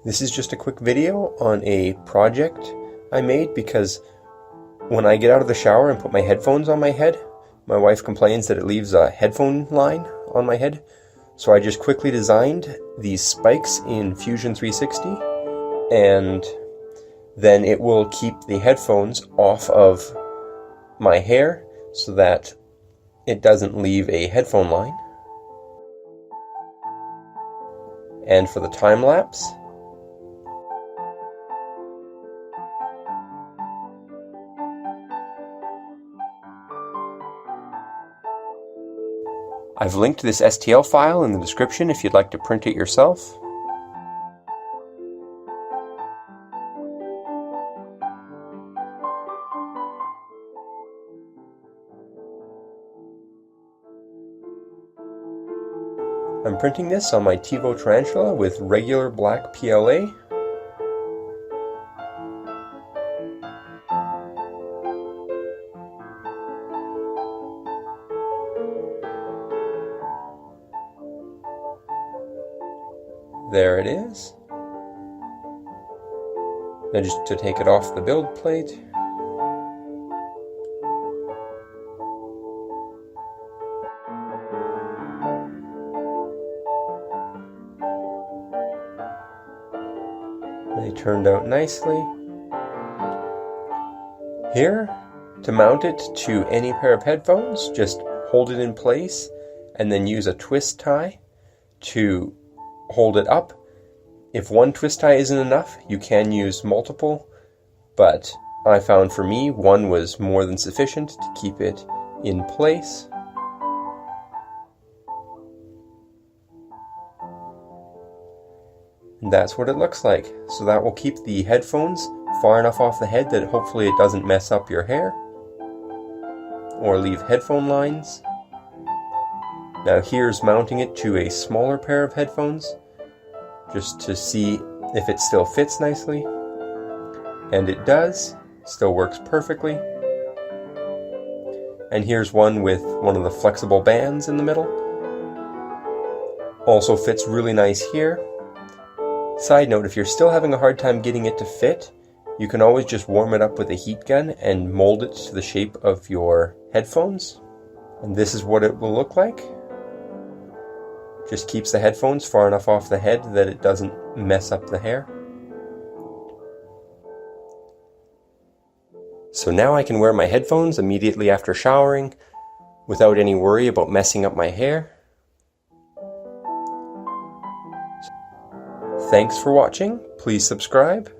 This is just a quick video on a project I made because when I get out of the shower and put my headphones on my head, my wife complains that it leaves a headphone line on my head. So I just quickly designed these spikes in Fusion 360, and then it will keep the headphones off of my hair so that it doesn't leave a headphone line. And for the time lapse, I've linked this STL file in the description if you'd like to print it yourself. I'm printing this on my TiVo Tarantula with regular black PLA. There it is. Now just to take it off the build plate. They turned out nicely. Here, to mount it to any pair of headphones, just hold it in place and then use a twist tie to hold it up. If one twist tie isn't enough, you can use multiple, but I found for me one was more than sufficient to keep it in place. And that's what it looks like. So that will keep the headphones far enough off the head that hopefully it doesn't mess up your hair or leave headphone lines. Now here's mounting it to a smaller pair of headphones just to see if it still fits nicely. And it does, still works perfectly. And here's one with one of the flexible bands in the middle. Also fits really nice here. Side note, if you're still having a hard time getting it to fit, you can always just warm it up with a heat gun and mold it to the shape of your headphones. And this is what it will look like. Just keeps the headphones far enough off the head that it doesn't mess up the hair. So now I can wear my headphones immediately after showering without any worry about messing up my hair. Thanks for watching. Please subscribe.